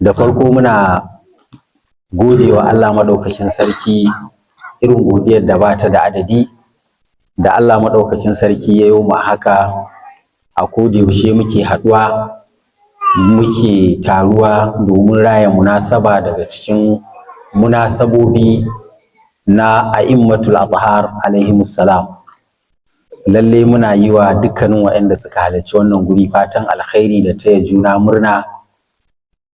Da farko muna godewa Allah maɗaukacin sarki irin godiyar da ba ta da adadi, da Allah maɗaukacin sarki ya yi mu haka a kodayaushe muke haɗuwa muke taruwa domin raya munasaba daga cikin munasabobi na a'immatul athhar alaihimus salam. Lalle muna yi wa dukkanin waɗanda suka halarci wannan guri fatan alkhairi da taya juna murna,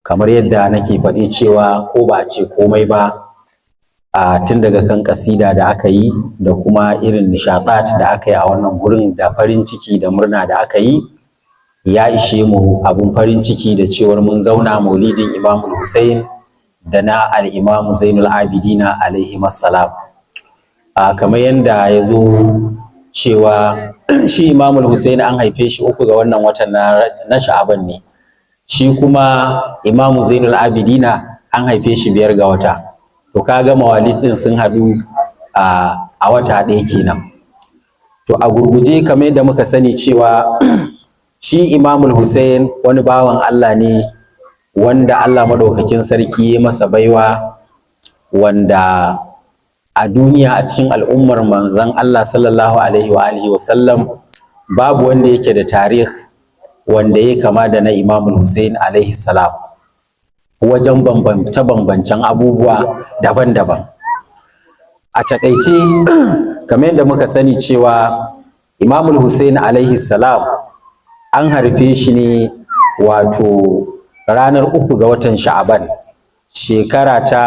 kamar yadda nake faɗi cewa ko ba a ce komai ba tun daga kan ƙasida da aka yi da kuma irin nishaɗat da aka yi a wannan gurin da farin ciki da murna da aka yi, ya ishe mu abun farin ciki da cewar mun zauna maulidin Imamul Hussein da na al-Imamu Zainul Abidina alaihi salam. Kamar yadda ya zo cewa shi Imamul Hussein an haife shi 3 ga wannan watan na Sha'aban ne, shi kuma Imamu Zainul Abidina an haife shi 5 ga wata. To kaga mawalid din sun haɗu a wata ɗaya kenan. To a gurguje kamar yadda muka sani cewa shi Imamul Hussein wani bawan Allah ne wanda Allah madaukakin sarki ya masa baiwa, wanda a duniya a cikin al'ummar manzon Allah sallallahu alaihi wa sallam babu wanda yake da tarih wanda ya kama da na Imamul Hussein alaihi salam wajen bambance-bambancen abubuwa daban-daban. A takaice kamar yadda muka sani cewa Imamul Hussein alaihi salam an harfe shi ne wato ranar 3 ga watan Sha'aban, shekara ta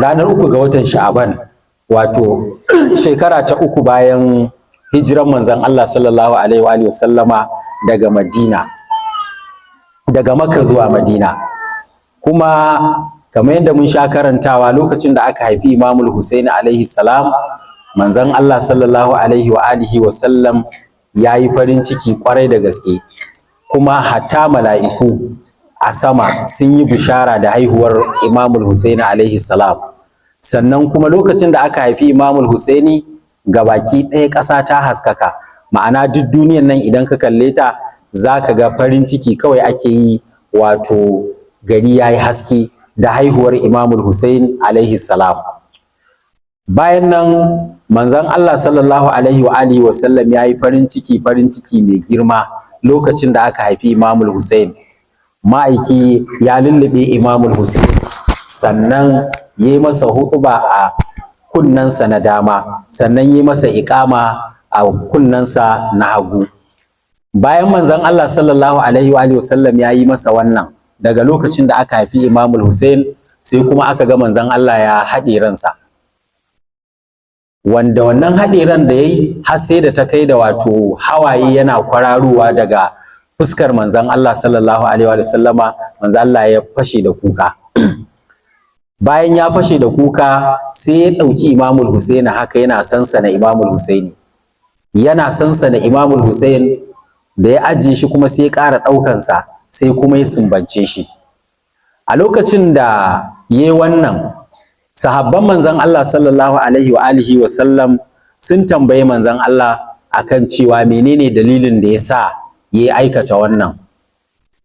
ranar 3 ga watan Sha'aban, wato shekara ta 3 bayan hijiran manzon Allah sallallahu alaihi wa sallama daga Madina, daga Makka zuwa Madina. Kuma kamar yadda mun sha karantawa lokacin da aka haifi Imamul Hussein alaihi salam, manzon Allah sallallahu alaihi wa sallam ya yi farin ciki kwarai da gaske, kuma hatta mala'iku a sama sun yi bishara da haihuwar Imamul Hussein alaihi salam. Sannan kuma lokacin da aka haifi Imamul Husaini gabaki ɗaya ƙasa ta haskaka, ma'ana duk duniyan nan idan ka kalle ta za ka ga farin ciki kawai ake yi, wato gari ya yi haske da haihuwar Imamul Hussein alaihi salam. Bayan nan manzon Allah sallallahu alaihi wa sallam ya yi farin ciki mai girma lokacin da aka haifi Imamul Hussein. Ma'aiki ya lullube Imamul Hussein, sannan ya yi masa hutuba a kunnensa na dama, sannan ya yi masa iƙama a kunnensa na hagu. Bayan manzon Allah sallallahu alaihi wa sallam ya yi masa wannan, daga lokacin da aka haifi Imamul Hussein sai kuma aka ga manzon Allah ya haɗe ransa, wanda wannan haɗe ran da ya yi har sai da ta kai da wato hawaye yana kwararowa daga fuskar manzon Allah sallallahu alaihi wa sallama. Manzon Allah ya fashe da kuka. Bayan ya fashe da kuka sai ya ɗauki Imamul Hussein haka yana sansana Imamul Hussein, yana sansana Imamul Hussein, da ya ajiye shi kuma sai ya ƙara ɗaukansa sai kuma ya sumbance shi. A lokacin da ya yi wannan, sahabban manzon Allah sallallahu alaihi wa sallam sun tambayi manzon Allah akan cewa menene dalilin da ya sa ya aikata wannan.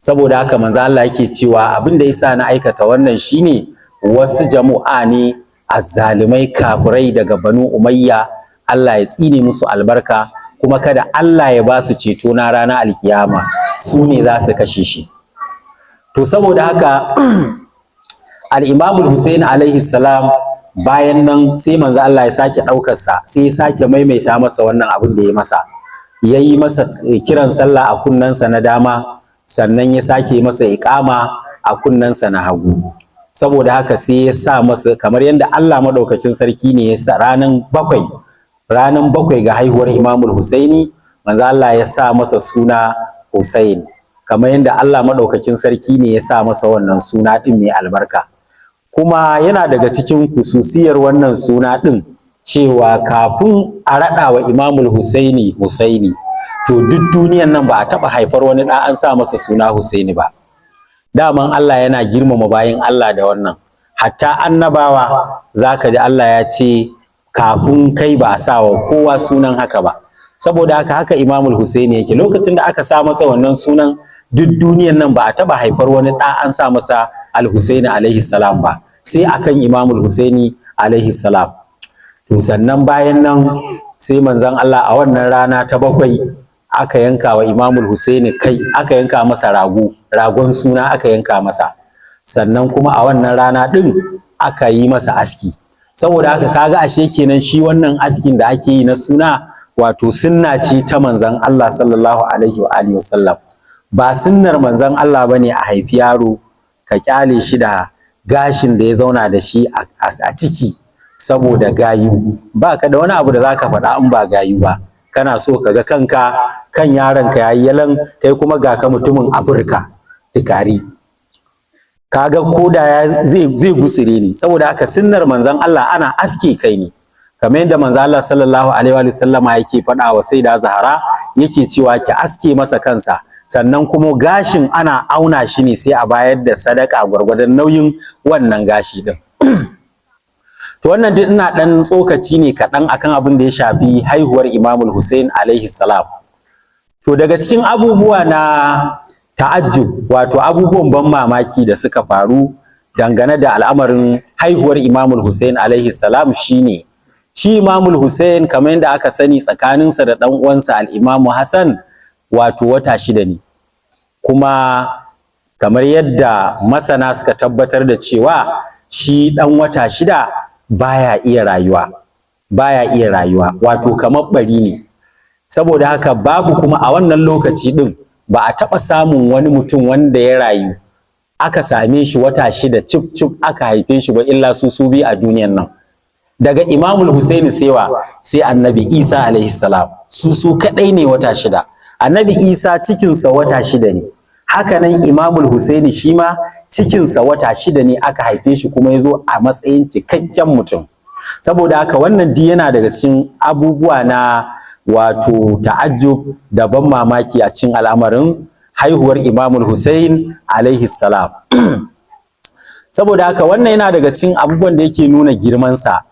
Saboda haka manzon Allah yake cewa abin da ya sa na aikata wannan shine wasu jama'a ne azzalumai kafirai daga Banu Umayya, Allah ya tsine musu albarka, kuma kada Allah ya ba su ceto na ranar alkiyama, su ne za su kashe shi. To saboda haka al-Imamul Hussein alaihi salam bayan nan sai manzo Allah ya sake ɗaukarsa, sai ya sake maimaita masa wannan abin da ya masa. Ya yi masa kiran sallah a kunnensa na dama, sannan ya sake masa iƙama a kunnensa na hagu. Saboda haka sai ya sa masa, kamar yadda Allah madaukakin sarki ne ya sa ranan 7 ga haihuwar Imamul Husaini, manzo Allah ya sa masa suna Hussein, kamar yadda Allah madaukakin sarki ne ya sa masa wannan suna din mai albarka. Kuma yana daga cikin kususiyar wannan suna din cewa kafin a raɗa wa Imamul Husaini Husaini, to duk duniyan nan ba a taɓa haifar wani ɗa an sa masa suna Husaini ba. Daman Allah yana girmama bayin Allah da wannan, hatta annabawa zaka ji Allah ya ce kafin kai ba a sa wa kowa sunan haka ba. Saboda haka Imamul Husaini yake, lokacin da aka sa masa wannan sunan duk duniyan nan ba a taba haifar wani ɗa an sa masa al-Husaini alaihi salam ba, sai akan Imamul Husaini alaihi salam. To sannan bayan nan sai manzon Allah a wannan rana ta 7 aka yanka wa Imamul Husaini kai, aka yanka masa ragon suna aka yanka masa, sannan kuma a wannan rana ɗin aka yi masa aski. Saboda haka kaga ashe kenan shi wannan askin da ake yi na suna wato sunna ce ta manzon Allah sallallahu alaihi wa alihi wasallam. Ba sunnar manzon Allah bane a haifi yaro ka kyale shi da gashin da ya zauna da shi a ciki saboda gayu. Ba ka da wani abu da zaka faɗa in ba gayu ba. Kana so ka ga kanka kan yaronka yayi yalan, kai kuma ga ka mutumin Afirka tikari. Kaga koda zai gutsire ne. Saboda haka sunnar manzon Allah ana aske kai ne, kamar yadda manzon Allah sallallahu alaihi wa sallama yake faɗa wa Sayyida Zahra, yake cewa ki aske masa kansa, sannan kuma gashin ana auna shi ne sai a bayar da sadaka gwargwadon nauyin wannan gashi din. To wannan duk ina dan tsokaci ne kaɗan akan abin da ya shafi haihuwar Imamul Hussein alaihi salam. To daga cikin abubuwa na ta'ajjub, wato abubuwan ban mamaki da suka faru dangane da al'amarin haihuwar Imamul Hussein alaihi salam shine, shi Imamul Hussein kamar yadda aka sani tsakaninsa da ɗan uwansa al-Imamu Hassan wato wata 6 ne, kuma kamar yadda masana suka tabbatar da cewa shi ɗan wata 6 baya iya rayuwa, wato kamar bari ne. Saboda haka babu kuma a wannan lokaci din ba a taɓa samun wani mutum wanda ya rayu aka same shi wata 6 cif aka haife shi ba illa su biyu a duniyan nan. Daga Imamul Husaini sai Annabi Isa alaihi salam, su kadai ne wata 6. Annabi Isa cikinsa wata 6 ne, haka nan Imamul Husaini shi ma cikinsa wata 6 ne aka haife shi, kuma ya zo a matsayin cikakken mutum. Saboda haka wannan duk yana daga cikin abubuwa na wato ta'ajjub da ban mamaki a cikin al'amarin haihuwar Imamul Husain alaihi salam. Saboda haka wannan yana daga cikin abubuwan da yake nuna girmansa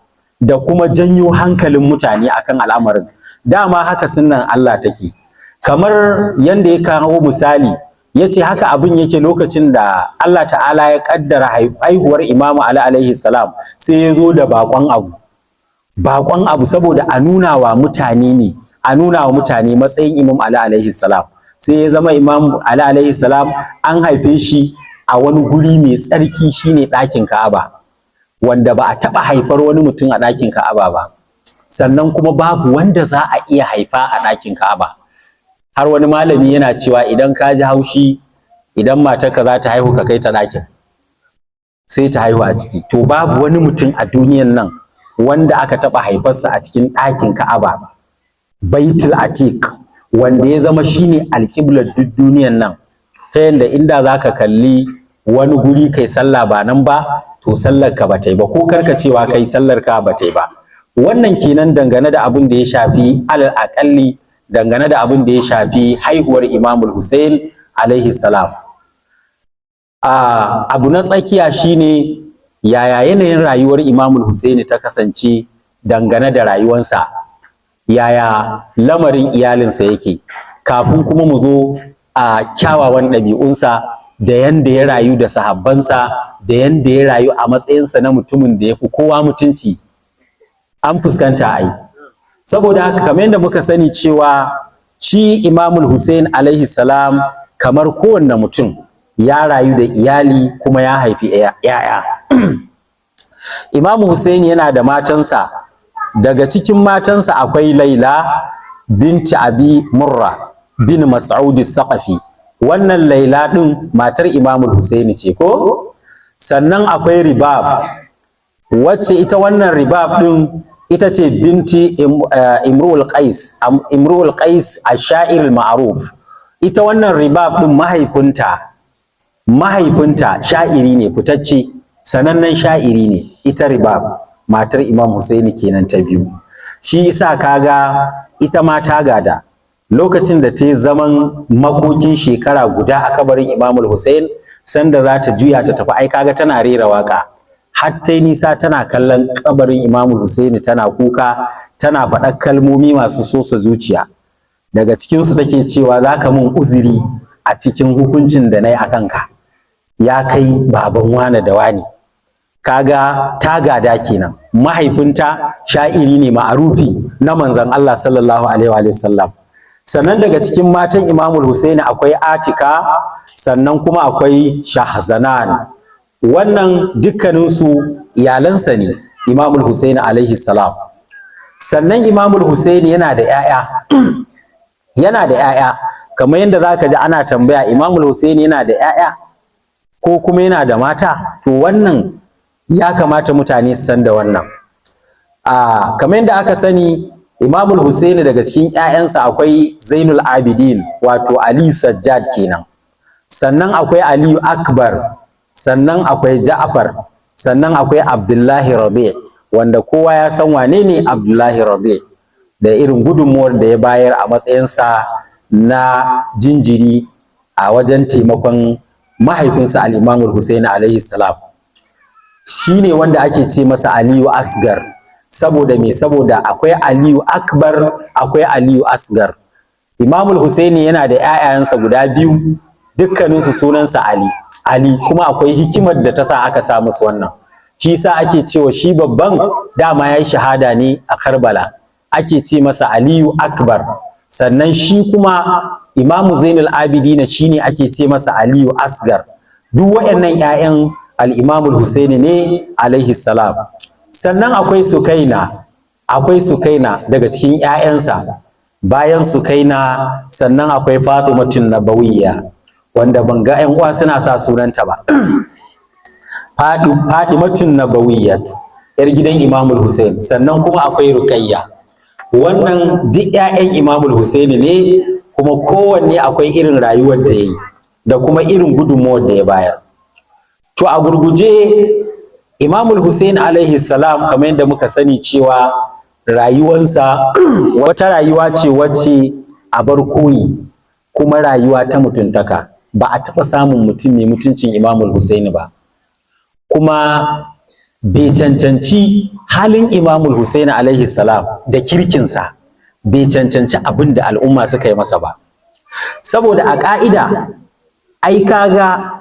da kuma janyo hankalin mutane akan al'amarin. Dama haka sunnan Allah take, kamar yanda ya kawo misali, ya ce haka abin yake lokacin da Allah ta'ala ya kaddara haihuwar Imamu Ali alaihi salam, sai ya zo da bakon abu saboda a nuna wa mutane matsayin Imam Ali alaihi salam. Sai ya zama Imam Ali alaihi salam an haife shi a wani guri mai tsarki, shine ɗakin Ka'aba, wanda ba a taɓa haifar wani mutum a ɗakin Ka'aba ba, sannan kuma babu wanda za a iya haifa a ɗakin Ka'aba. Har wani malami yana cewa idan ka ji haushi, idan matarka za ta haihu ka kai ta ɗakin sai ta haihu a ciki. To babu wani mutum a duniyan nan wanda aka taɓa haifarsa a cikin ɗakin Ka'aba, Baitul Atiq, wanda ya zama shine alƙiblar duk duniyan nan, ta yanda inda za ka kalli wani guri kai sallah ba nan ba, to sallar ka ba ta yi ba, ko karka cewa kai sallar ka ba ta yi ba. Wannan kenan dangane da abin da ya shafi alal aƙalli dangane da abin da ya shafi haihuwar Imamul Hussein alaihi salam. Abu na tsakiya shine yaya yanayin rayuwar Imamul Hussein ta kasance dangane da rayuwarsa, yaya lamarin iyalinsa yake, kafin kuma mu zo a kyawawan ɗabi'unsa da yanda ya rayu da sahabbansa, da yanda ya rayu a matsayinsa na mutumin da ya fi kowa mutunci. An fuskanta ai. Saboda haka kamar yadda muka sani cewa shi Imamul Hussein alaihi salam kamar kowanne mutum ya rayu da iyali kuma ya haifi ‘ya'ya. Imam Hussein yana da matansa, daga cikin matansa akwai Laila binti Abi Murra bin Mas'ud Saqafi. Wannan Laila ɗin matar Imamul Hussein ce ko? Sannan akwai Ribab, wacce ita wannan Ribab ɗin ita ce binti Imru'ul Qais ash-sha'ir al-ma'ruf. Ita wannan Ribab ɗin mahaifinta sha'iri ne fitacce, sanannen sha'iri ne. Ita Ribab matar Imam Husaini kenan ta biyu. Shi yasa kaga ita ma ta gada lokacin da ta yi zaman makokin shekara guda a kabarin Imamul Husain, sanda za ta juya ta tafi, ai kaga tana rera waka har ta nisa tana kallon kabarin Imamul Husaini, tana kuka, tana faɗar kalmomi masu sosa zuciya. Daga cikinsu take cewa za ka mun uzuri a cikin hukuncin da na yi a kanka ya kai baban wane da wani. Kaga ta gada kenan, mahaifinta sha'iri ne ma'arufi na manzon Allah sallallahu alaihi wa sallam. Sannan daga cikin matan Imamul Husaini akwai Atika, sannan kuma akwai Shahzanan. Wannan dukkaninsu iyalansa ne Imamul Husaini alaihi salam. Sannan Imamul Husaini yana da 'ya'ya yana da 'ya'ya kamar yadda zaka ji ana tambaya Imamul Husaini yana da 'ya'ya ko kuma yana da mata, to wannan ya kamata mutane su san da wannan. Kamar yadda aka sani Imamul Husaini daga cikin 'ya'yansa akwai Zainul Abidin wato Aliyu Sajjad kenan, sannan akwai Aliyu Akbar, sannan akwai Ja'far, sannan akwai Abdullahi Rabi' wanda kowa ya san wane ne Abdullahi Rabi' da irin gudunmuwar da ya bayar a matsayinsa na jinjiri a wajen taimakon mahaifinsa al-Imamul Husaini alaihi salam. Shi ne wanda ake ce masa Aliyu Asgar, saboda me? Saboda akwai Aliyu Akbar, akwai Aliyu Asgar. Imamul Husaini yana da 'ya'yansa guda biyu, dukkaninsu sunansa Ali, kuma akwai hikimar da ta sa aka sa musu wannan. Shi sa ake cewa shi babban dama ya yi shahada ne a Karbala, ake ce masa Aliyu Akbar. Sannan shi kuma Imamu Zainul Abidin shi ne ake ce masa Aliyu Asgar. Duk waɗannan 'ya'yan al-Imamul Husaini ne alaihi salam. Sannan akwai Sukaina daga cikin 'ya'yansa. Bayan Sukaina sannan akwai Fatimatun Nabawiyya, wanda ban ga 'yan uwa suna sa sunanta ba. Fatimatun Nabawiyya, 'yar gidan Imamul Husaini. Sannan kuma akwai Ruqayya. Wannan duk 'ya'yan Imamul Husaini ne, kuma kowanne akwai irin rayuwar da ya yi da kuma irin gudunmuwar da ya bayar. To a gurguje Imamul Husaini alaihi salam, kamar yadda muka sani cewa rayuwansa wata rayuwa ce wacce a bar koyi, kuma rayuwa ta mutuntaka. Ba a taɓa samun mutum mai mutuncin Imamul Husaini ba, kuma bai cancanci halin Imamul Husaini alaihi salam da kirkinsa, bai cancanci abin da al'umma suka yi masa ba. Saboda a ƙa'ida ai kaga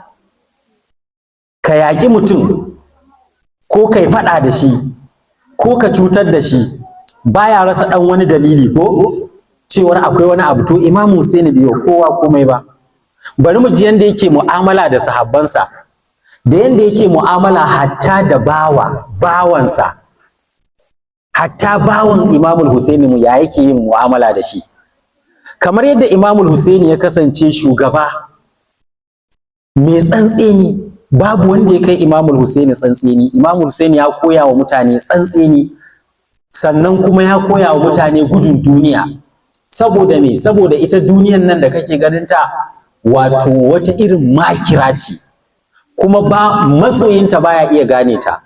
ka yaƙi mutum ko kai faɗa da shi ko ka cutar da shi baya rasa ɗan wani dalili ko cewar akwai wani abu. To Imam Husaini bai kowa komai ba. Bari mu ji yanda yake mu'amala da sahabbansa, da yanda yake mu'amala hatta da bawansa, hatta bawan Imamul Husaini mu ya yake yin mu'amala da shi. Kamar yadda Imamul Husaini ya kasance shugaba mai tsantseni, babu wanda ya kai Imamul Husaini tsantseni. Imamul Husaini ya koya wa mutane tsantseni, sannan kuma ya koya wa mutane gudun duniya. Saboda me? Saboda ita duniyan nan da kake ganinta wato wata irin makira ce, kuma ba masoyinta baya iya gane ta.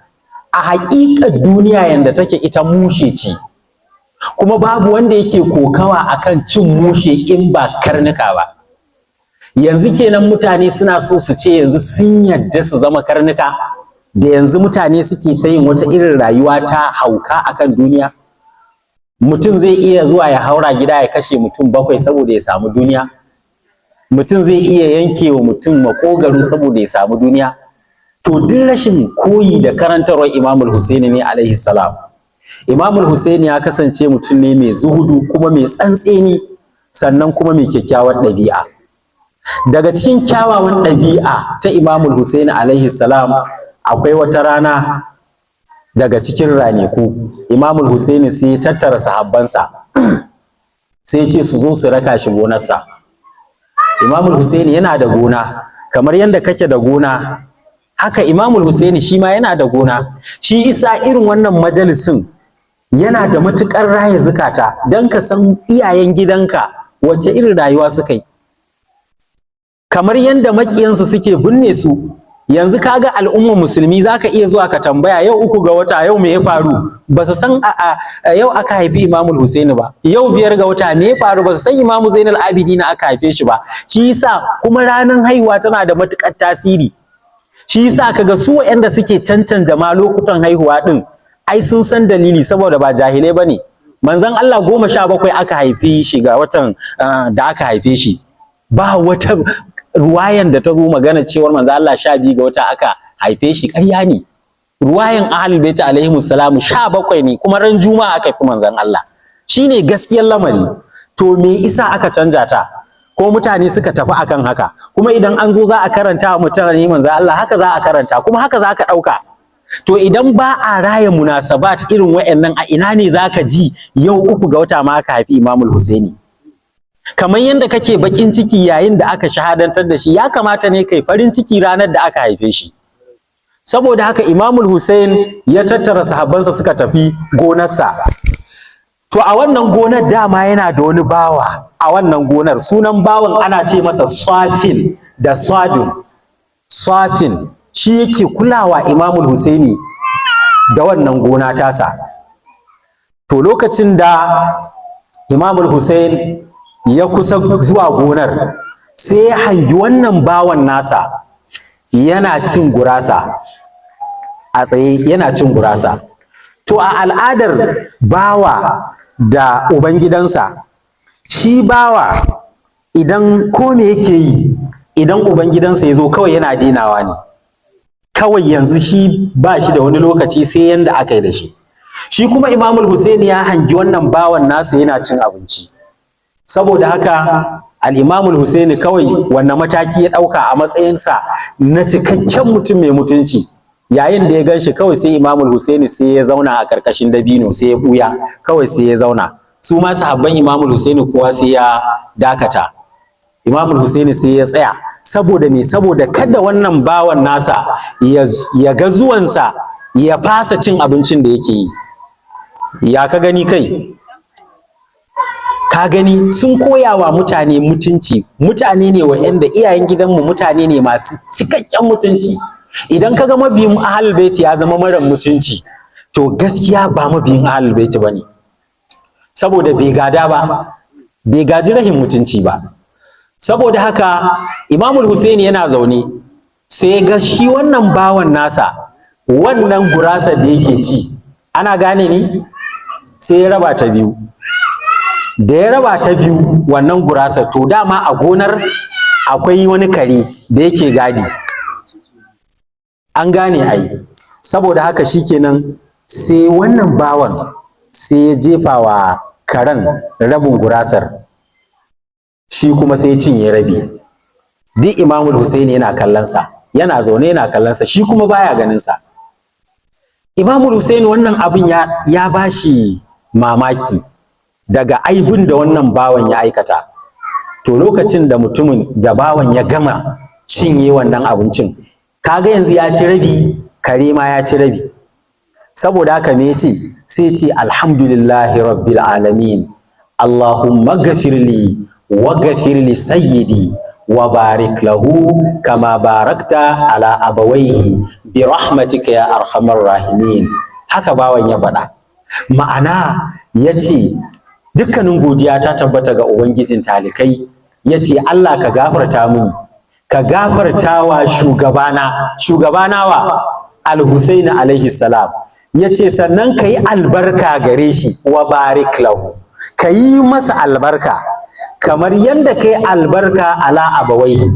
A haƙiƙar duniya yanda take ita mushe ce, kuma babu wanda yake kokawa akan cin mushe in ba karnuka ba. Yanzu kenan mutane suna so su ce yanzu sun yadda su zama karnuka, da yanzu mutane suke ta yin wata irin rayuwa ta hauka akan duniya. Mutum zai iya zuwa ya haura gida ya kashe mutum 7 saboda ya samu duniya. Mutum zai iya yanke wa mutum makogaro saboda ya samu duniya. To duk rashin koyi da karantarwar Imamul Husaini ne alaihi salam. Imamul Husaini ya kasance mutum ne mai zuhudu, kuma mai tsantseni, sannan kuma mai kyakkyawar ɗabi'a. Daga cikin kyawawan ɗabi'a ta Imamul Husaini alaihi salam akwai wata rana daga cikin ranaku, Imamul Husaini sai ya tattara sahabbansa sai ya ce su zo su raka shi gonarsa. Imamul Husaini yana da gona, kamar yadda kake da gona haka Imamul Husaini shi ma yana da gona. Shi isa irin wannan majalisin yana da matuƙar raya zukata, don ka san iyayen gidanka wacce irin rayuwa suka yi, kamar yadda maƙiyansu suke binne su. Yanzu kaga al'ummar musulmi zaka iya zuwa ka tambaya yau 3 ga wata yau me ya faru, ba su san yau aka haifi Imamul Husaini ba. Yau 5 ga wata me ya faru, ba su san Imamu Zainul Abidin aka haife shi ba. Shi yasa kuma ranar haihuwa tana da matuƙar tasiri. Shi yasa kaga su waɗanda suke cancanta ma lokutan haihuwa din ai sun san dalili, saboda ba jahilai bane. Manzon Allah 17 aka haife shi ga watan da aka haife shi. ba wata ruwayan da ta zo magana cewar manzo Allah 12 ga wata aka haife shi, ƙarya ne. Ruwayan ahlul bait alaihi salamu 17 ne, kuma ran juma'a aka fi manzon Allah, shine gaskiyar lamari. To me isa aka canja ta ko mutane suka tafi akan haka? Kuma idan an zo za a karanta wa mutane manzon Allah, haka za a karanta kuma haka za ka ɗauka. To idan ba a raya munasabat irin wa'annan, a ina ne za ka ji yau 3 ga wata ma aka haifi Imamul Husaini? Kamar yadda kake bakin ciki yayin da aka shahadantar da shi, ya kamata ne kai farin ciki ranar da aka haife shi. Saboda haka Imamul Hussein ya tattara sahabbansa suka tafi gonarsa. To a wannan gonar dama yana da wani bawa a wannan gonar, sunan bawan ana ce masa Swafin da Swadun. Swafin shi yake kulawa Imamul Husaini da wannan gona tasa. To lokacin da Imamul Hussein ya kusa zuwa gonar, sai ya hangi wannan bawan nasa yana cin gurasa a tsaye, yana cin gurasa. To a al'adar bawa da ubangidansa, shi bawa idan ko me yake yi, idan ubangidansa ya zo kawai yana dinawa ne, kawai yanzu shi ba shi da wani lokaci sai yanda aka yi da shi. Shi kuma Imamul Husaini ya hangi wannan bawan nasa yana cin abinci, saboda haka al-Imamul Husaini kawai wannan mataki ya ɗauka a matsayinsa na cikakken mutum mai mutunci. Yayin da ya gan shi kawai sai Imamul Husaini sai ya zauna a ƙarƙashin dabino, sai ya ɓuya kawai sai ya zauna. Su ma sahabban Imamul Husaini kowa sai ya dakata. Imamul Husaini sai ya tsaya, saboda me? Saboda kada wannan bawan nasa ya ga zuwansa ya fasa cin abincin da yake yi. Ya ka gani kai? Ka gani sun koya wa mutane mutunci, mutane ne wa'anda iyayen gidanmu mutane ne masu cikakken mutunci. Idan ka ga mabiyin ahlul baiti ya zama mara mutunci, to gaskiya ba mabiyin ahlul baiti bane, saboda bai gada ba, bai gaji rashin mutunci ba. Saboda haka Imamul Husaini yana zaune, sai ya ga shi wannan bawan nasa, wannan gurasa da yake ci, ana gane ni, sai ya raba ta biyu. Da ya raba ta biyu wannan gurasa, to dama a gonar akwai wani kare da yake gadi, an gane ai. Saboda haka shikenan sai wannan bawan sai ya jefa wa karen rabin gurasar, shi kuma sai ya cinye rabi. Duk Imamul Husaini yana kallonsa, yana zaune yana kallonsa, shi kuma baya ganinsa. Imamul Husaini wannan abin ya bashi mamaki daga aibin da wannan bawan ya aikata. To lokacin da mutumin da bawan ya gama cinye wannan abincin, kaga yanzu ya ci rabi, kare ma ya ci rabi. Saboda haka me yace? Sai ce alhamdulillahi rabbil alamin, Allahumma ghafirli wa ghafirli sayyidi wa barik lahu kama barakta ala abawaihi bi rahmatika ya arhamar rahimin. Haka bawan ya faɗa. Ma'ana yace dukkanin godiya ta tabbata ga ubangijin talikai, yace Allah ka gafarta mini, ka gafarta wa shugabana wa al-Husaini alaihi salam. Yace sannan ka yi albarka gare shi, wa barik lahu, ka yi masa albarka kamar yadda ka yi albarka ala abawaihi,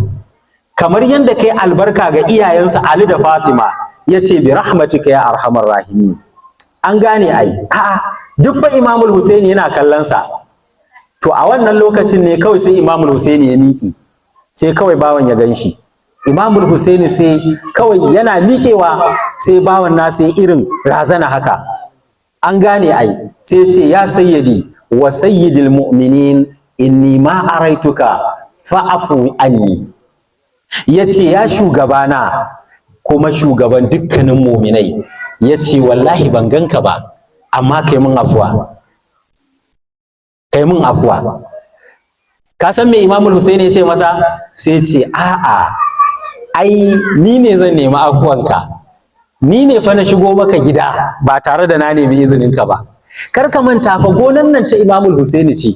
kamar yadda ka yi albarka ga iyayensa Ali da Fatima. Yace bi rahmatika ya arhamar rahimin. An gane ai? A'a, duk ba Imamul Husaini yana kallon sa. To a wannan lokacin ne kawai sai Imamul Husaini ya miki, sai kawai bawan ya ganshi. Imamul Husaini sai kawai yana miƙewa, sai bawan nasa ya irin razana haka. An gane ai? Sai ce ya sayyidi wa sayyidil mu'minin inni ma araituka fa'afu anni. Yace ya shugabana kuma shugaban dukkanin mu'minai, yace wallahi ban ganka ba, amma kai mun afuwa, kai mun afuwa. Ka san me Imamul Husaini ya ce masa? Sai ce a'a, ai ni ne zan nemi afuwanka, ni ne fa na shigo maka gida ba tare da na nemi izininka ba. Kar ka manta fa gonan nan ta Imamul Husaini ce.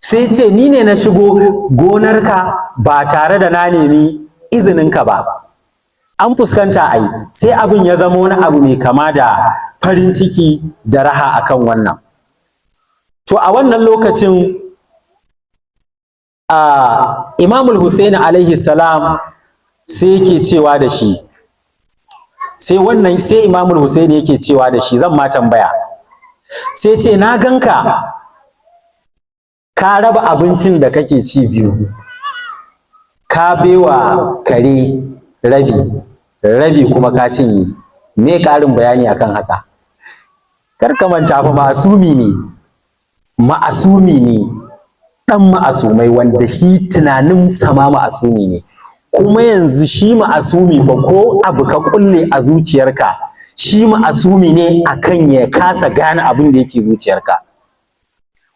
Sai ce ni ne na shigo gonarka ba tare da na nemi izininka ba. An fuskanta ai, sai abin ya zama wani abu mai kama da farin ciki da raha akan wannan. To a wannan lokacin Imamul Husaini alaihi salam sai yake cewa da shi, sai Imamul Husaini yake cewa da shi, zan ma tambaya, sai ce na ganka ka raba abincin da kake ci biyu, ka baiwa kare rabi kuma ka cinye, me ƙarin bayani akan haka? Kar ka manta fa ma'asumi ne ɗan ma'asumai, wanda shi tunanin sama ma'asumi ne, kuma yanzu shi ma'asumi ba ko abu ka kulle a zuciyarka, shi ma'asumi ne akan ya kasa gane abin da yake zuciyarka.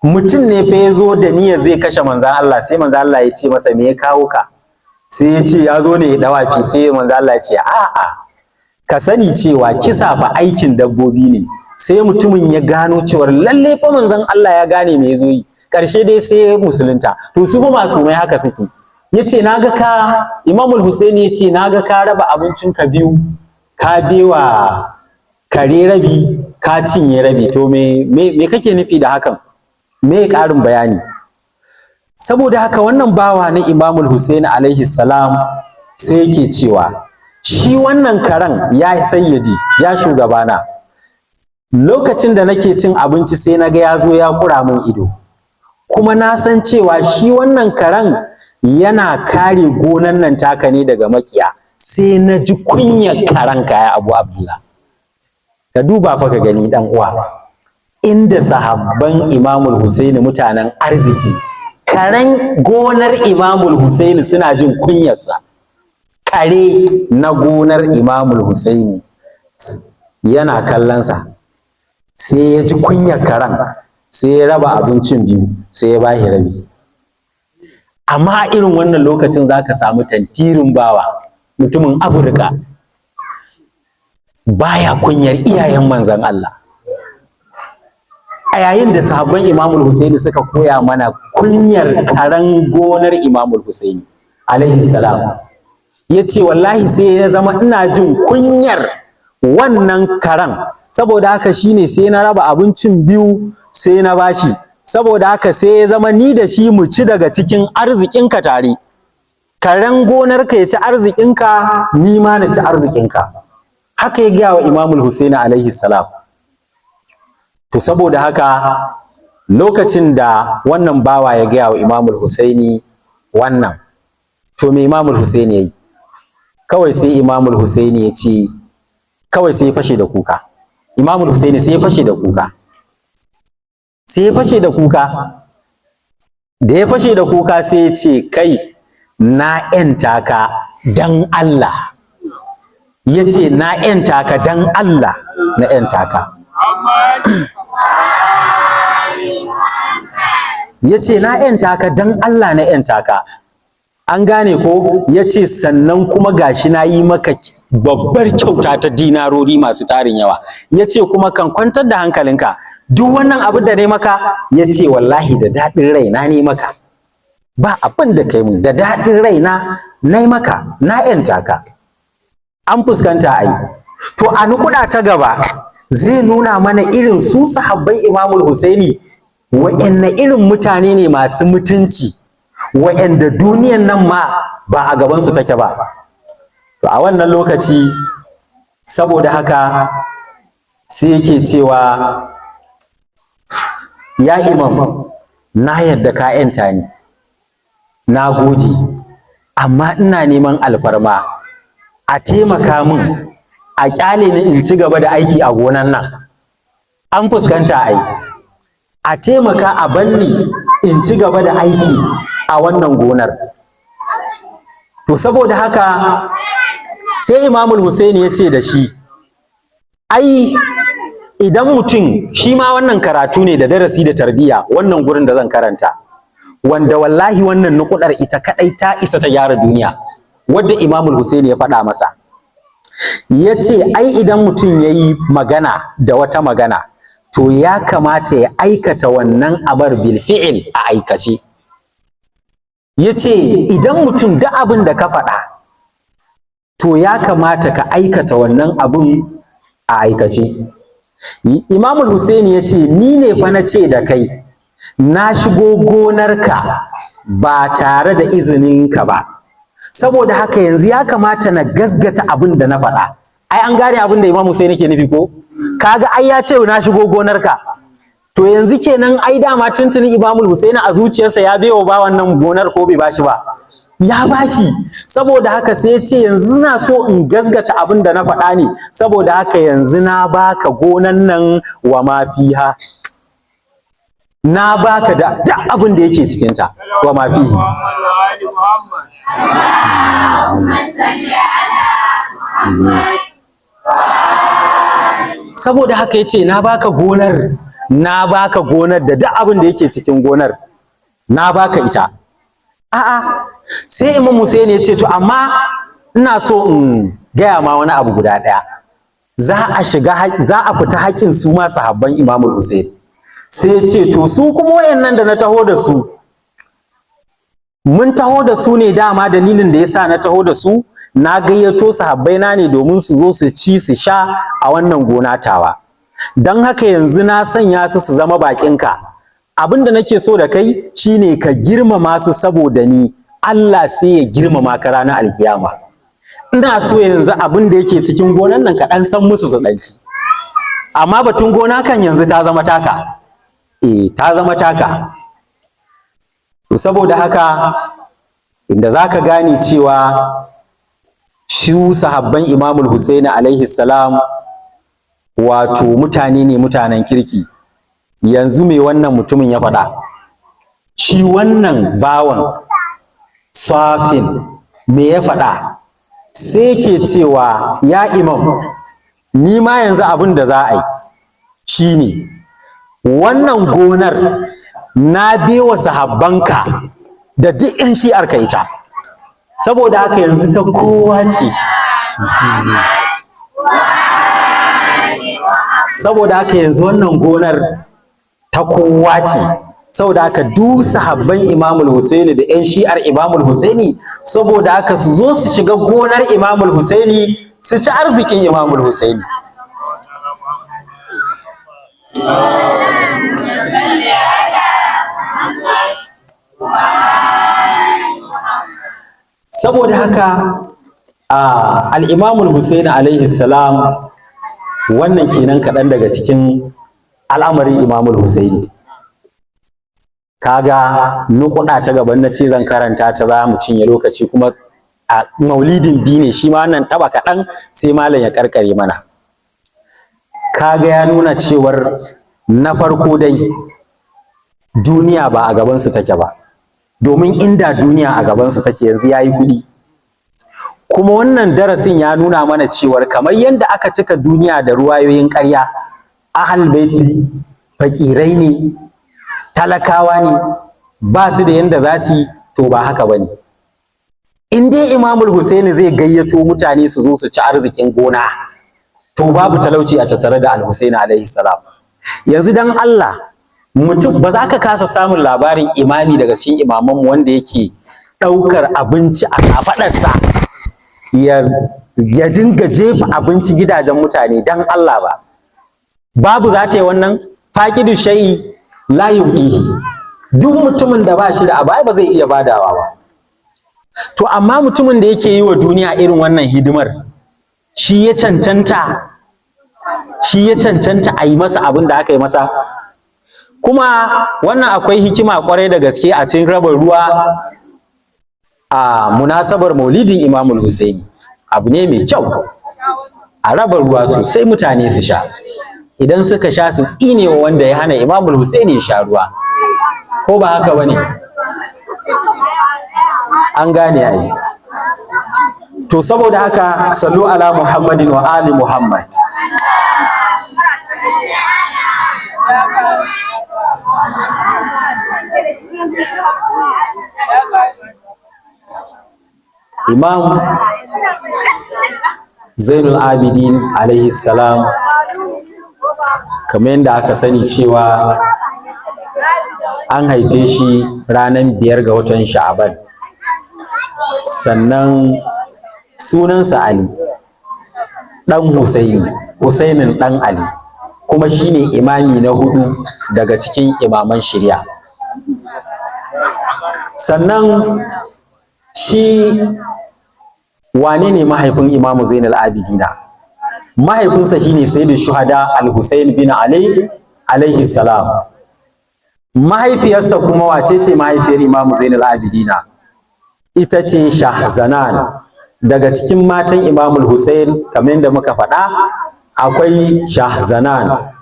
Mutum ne fa ya zo da niyyar zai kashe manzan Allah, sai manzan Allah ya ce masa me ya kawo ka? Sai ya ce ya zo ne ya dawafi, sai manzan Allah ya ce a'a, ka sani cewa kisa fa aikin dabbobi ne. Sai mutumin ya gano cewar lalle fa manzon Allah ya gane me yazo yi, ƙarshe dai sai ya musulunta. To su fa masumai haka suke. Yace naga ka, Imamul Husaini yace naga ka raba abincin ka biyu, ka bewa kare rabi, ka cinye rabi. To me kake nufi da hakan? Me ƙarin bayani? Saboda haka wannan bawa na Imamul Husaini alaihi salam sai yake cewa shi wannan karen ya sayyadi, ya shugabana, lokacin da nake cin abinci sai naga ya zo ya kura min ido, kuma na san cewa shi wannan karen yana kare gonan nan taka ne daga makiya, sai na ji kunyar karen kaya Abu Abdullah. Ka duba fa ka gani dan uwa, inda sahabban Imamul Husaini mutanen arziki, karen gonar Imamul Husaini suna jin kunyarsa. Kare na gonar Imamul Husaini yana kallonsa, sai ya ji kunyar karen, sai ya raba abincin biyu, sai ya bashi rabi. Amma a irin wannan lokacin za ka samu tantirin bawa, mutumin Afirka, baya kunyar iyayen manzon Allah. A yayin da sahabban Imamul Husaini suka koya mana kunyar karen gonar Imamul Husaini alaihi salam, ya ce wallahi sai ya zama ina jin kunyar wannan karen, saboda haka shine sai na raba abincin biyu sai na bashi, saboda haka sai ya zama ni da shi mu ci daga cikin arzikinka tare, karen gonarka ya ci arzikinka, ni ma na ci arzikinka. Haka ya gaya wa Imamul Husaini alaihi salam. To saboda haka lokacin da wannan bawa ya gaya wa Imamul Husaini wannan, to me Imamul Husaini ya yi? Kawai sai Imamul Husaini ya ce, kawai sai ya fashe da kuka. Imamul Husaini sai ya fashe da kuka. Sai ya fashe da kuka. Da ya fashe da kuka sai ya ce, kai na ‘yanta ka dan Allah. Ya ce na ‘yanta ka dan Allah, na ‘yanta ka. Ya ce na ‘yanta ka dan Allah, na ‘yanta ka. An gane ko? Ya ce sannan kuma gashi na yi maka babbar kyauta ta dinarori masu tarin yawa. Ya ce kuma kan kwantar da hankalinka, duk wannan abin da ne maka, ya ce wallahi da daɗin raina ne maka, ba abin da kai mun, da daɗin raina na yi maka, na ‘yanta ka. An fuskanta a yi. To a nukuɗa ta gaba zai nuna mana irin su sahabbai Imamul Husaini wa'anne irin mutane ne masu mutunci, wa'anda duniyan nan ma ba a gabansu take ba. To a wannan lokaci saboda haka sai yake cewa ya Imam, na yarda ka ‘yanta ni, na gode, amma ina neman alfarma a taimaka min, a ƙyale ni in ci gaba da aiki a gonan nan. An fuskanta ai, a taimaka a banni in ci gaba da aiki a wannan gonar. To saboda haka sai Imamul Husaini ya ce da shi, ai idan mutum, shi ma wannan karatu ne da darasi da tarbiyya, wannan gurin da zan karanta, wanda wallahi wannan nukuɗar ita kaɗai ta isa ta gyara duniya, wadda Imamul Husaini ya faɗa masa. Ya ce ai idan mutum ya yi magana da wata magana, to ya kamata ya aikata wannan abar bil fi'il a aikace. Ya ce idan mutum da abin da ka faɗa, to ya kamata ka aikata wannan abin a aikace. Imamul Husaini ya ce ni ne fa na ce da kai, na shigo gonarka ba tare da izininka ba, saboda haka yanzu ya kamata na gasgata abin da na faɗa. Ai an gane abin da Imam Hussein yake nufi ko? Kaga ai ya ce na shigo gonarka. To yanzu kenan ai dama tuntuni Imam Hussein a zuciyarsa ya baiwa ba wannan gonar ko bai bashi ba? Ya bashi. Saboda haka sai ya ce yanzu na so in gasgata abin da na faɗa ne, saboda haka yanzu na baka gonan nan wa ma fiha. Na baka da duk abin da yake cikinta wa ma fihi. Saboda haka yace na baka gonar da duk abin da yake cikin gonar, na baka ita. A'a, sai Imam Hussein ya ce to amma ina so in gaya ma wani abu guda ɗaya. Za a fita haƙƙin su ma sahabban Imam Hussein. Sai ya ce to su kuma wayannan da na taho da su, mun taho da su ne dama dalilin da yasa na taho da su, na gayyato sahabbaina ne domin su zo su ci su sha a wannan gona tawa. Don haka yanzu na sanya su su zama baƙinka. Abin da nake so da kai shine ka girmama su saboda ni, Allah sai ya girmama ka ranar alkiyama. Ina so yanzu abin da yake cikin gonan nan ka ɗan san musu su ɗanci. Amma batun gona kan yanzu ta zama taka. Ta zama taka. Saboda haka inda za ka gane cewa shi sahabban Imamul Husaini alaihi salam wato mutane ne mutanen kirki. Yanzu me wannan mutumin ya faɗa? Shi wannan bawan Safin me ya faɗa? Sai ke cewa ya Imam, ni ma yanzu abin da za a yi shine wannan gonar na bewa sahabbanka da duk 'yan shi'arka ita, saboda haka yanzu ta kowa ce. Saboda haka yanzu wannan gonar ta kowa ce, saboda haka duk sahabban Imamul Husaini da 'yan shi'ar Imamul Husaini, saboda haka su zo su shiga gonar Imamul Husaini su ci arzikin Imamul Husaini. Saboda haka al-Imamul Husaini alaihi salam, wannan kenan kaɗan daga cikin al'amarin Imamul Husaini. Kaga nukuɗa ta gaban na ce zan karanta ta za mu cinye lokaci, kuma a maulidin biyu ne shi ma wannan taɓa kaɗan sai malam ya karkare mana. Kaga ya nuna cewar na farko dai duniya ba a gabansu take ba, domin inda duniya a gabansu take yanzu ya yi kuɗi. Kuma wannan darasin ya nuna mana cewar kamar yadda aka cika duniya da ruwayoyin ƙarya, Ahlul Baiti fakirai ne, talakawa ne, ba su da yanda za su yi, to ba haka ba ne. In dai Imamul Husaini zai gayyato mutane su zo su ci arzikin gona, to babu talauci a tattare da Al-Husaini alaihi salam. Yanzu dan Allah, mutum ba za ka kasa samun labarin imami daga cikin imamanmu wanda yake ɗaukar abinci a kafaɗarsa ya dinga jefa abinci gidajen mutane dan Allah ba. Babu za ta yi wannan. Faqidu shay'i la yudihi. Duk mutumin da ba shi da abu ba zai iya badawa ba. To amma mutumin da yake yi wa duniya irin wannan hidimar, shi ya cancanta a yi masa abin da aka yi masa. Kuma wannan akwai hikima kwarai da gaske a cikin raba ruwa a munasabar maulidin Imamul Husaini. Abu ne mai kyau a raba ruwa sosai mutane su sha, idan suka sha su tsine wa wanda ya hana Imamul Husaini ya sha ruwa, ko ba haka bane? An gane ai. To saboda haka sallu ala Muhammadin wa ali Muhammad. Imam Zainul Abidin alaihi salam, kamar yadda aka sani cewa an haife shi ranar 5 ga watan Sha'aban, sannan sunansa Ali ɗan Husaini, Husainin ɗan Ali, kuma shine imami na 4 daga cikin imaman shari'a. sannan shi wane ne mahaifin Imamu Zainul Abidina? Mahaifinsa shine Sayyidu Shuhada Al-Husayn bin Ali alaihi salam. Mahaifiyarsa kuma wace ce mahaifiyar Imamu Zainul Abidina? Ita ce Shahzanan. Daga cikin matan Imamul Husayn kamar yadda muka faɗa akwai Shahzanan,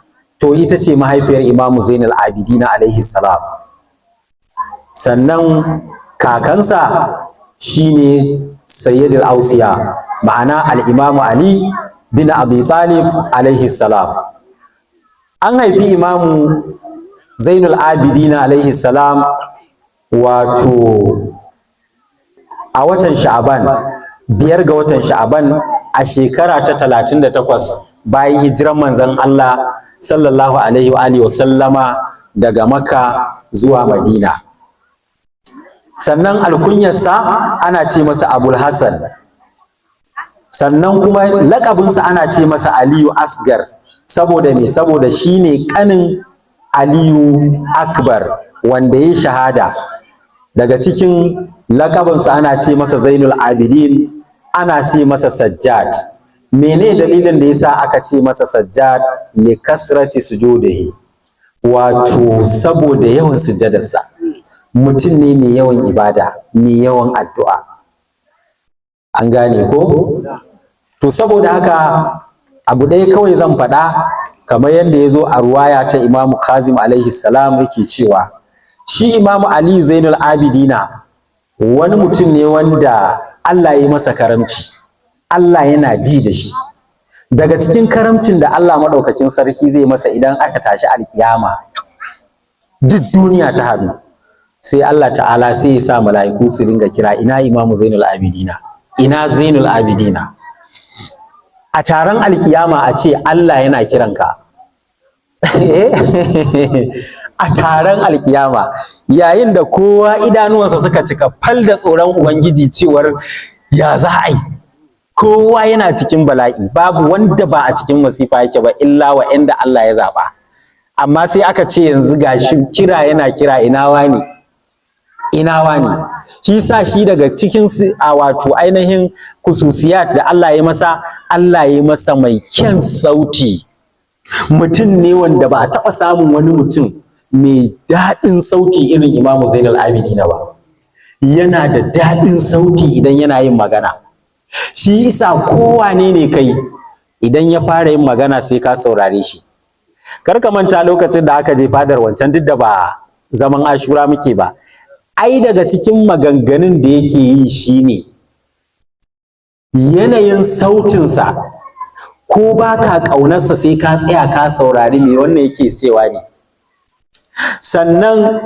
to ita ce mahaifiyar Imamu Zainul Abidina alaihi salam. Sannan kakansa shine Sayyidul Ausiya, ma'ana al-Imamu Ali bin Abi Talib alaihi salam. An haifi Imamu Zainul Abidina alaihi salam wato a watan Sha'aban, 5 ga watan Sha'aban a shekara ta 38 bayan hijiran manzon Allah sallallahu alaihi wa alihi wasallama daga Makka zuwa Madina. Sannan alkunyarsa ana ce masa Abul Hassan, sannan kuma laƙabinsa ana ce masa Aliyu Asgar. Saboda me? Saboda shine ƙanin Aliyu Akbar wanda ya shahada. Daga cikin laƙabinsa ana ce masa Zainul Abidin, ana ce masa Sajjad. Mene dalilin da yasa aka ce masa Sajjad? Li kasrati sujudihi, wato saboda yawan sujjadarsa. Mutum ne mai yawan ibada, mai yawan addu'a. An gane ko? To saboda haka abu ɗaya kawai zan faɗa, kamar yadda ya zo a ruwaya ta Imamu Kazim alaihi salam yake cewa shi Imamu Ali Zainul Abidina wani mutum ne wanda Allah ya yi masa karamci, Allah yana ji da shi. Daga cikin karamcin da Allah maɗaukakin sarki zai masa idan aka tashi alkiyama, duk duniya ta haɗu, sai Allah ta'ala sai ya sa mala'iku su dinga kira, ina Imamu Zainul Abidina, ina Zainul Abidina. A taron alkiyama a ce Allah yana kiranka. A taron alkiyama, yayin da kowa idanuwansa suka cika fal da tsoron Ubangiji cewar ya za a yi, kowa yana cikin bala'i, babu wanda ba a cikin masifa yake ba illa wa'anda Allah ya zaɓa. Amma sai aka ce yanzu gashi kira yana kira, ina wani, ina wani. Shi sa shi daga cikin wato ainihin kususiyat da Allah ya masa, Allah ya masa mai kyan sauti. Mutum ne wanda ba a taɓa samun wani mutum mai daɗin sauti irin Imamu Zainul Abidina ba. Yana da daɗin sauti idan yana yin magana. Shi isa kowane ne kai, idan ya fara yin magana sai ka saurare shi. Kar ka manta lokacin da aka je fadar wancan, duk da ba zaman Ashura muke ba, ai daga cikin maganganun da yake yi shine yanayin sautinsa, ko ba ka ƙaunarsa sai ka tsaya ka saurari me wannan yake cewa ne. Sannan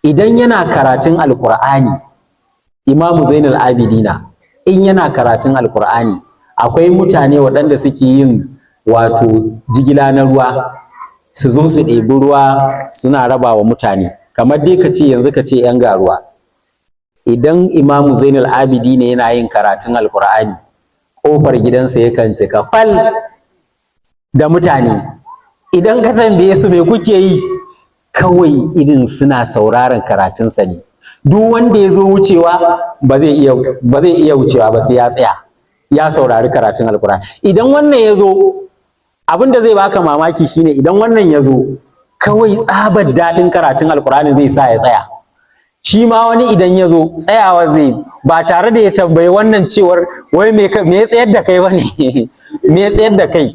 idan yana karatun Alƙur'ani, Imamu Zainul Abidina in yana karatun Alƙur'ani, akwai mutane waɗanda suke yin wato jigila na ruwa, su zo su ɗebi ruwa suna raba wa mutane. Kamar dai ka ce yanzu ka ce 'yan garuwa. Idan Imamu Zainul Abidina yana yin karatun Alƙur'ani, ƙofar gidansa yakan cika fal da mutane. Idan ka tambaye su me kuke yi, kawai irin suna sauraron karatunsa ne. Duk wanda ya zo wucewa ba zai iya wucewa ba sai ya tsaya ya saurari karatun Alƙur'ani. Idan wannan ya zo, abin da zai baka mamaki shine idan wannan ya zo, kawai tsabar daɗin karatun Alƙur'ani zai sa ya tsaya. Shi ma wani idan ya zo tsayawa zai, ba tare da ya tambayi wannan cewar wai me ya tsayar da kai bane me ya tsayar da kai.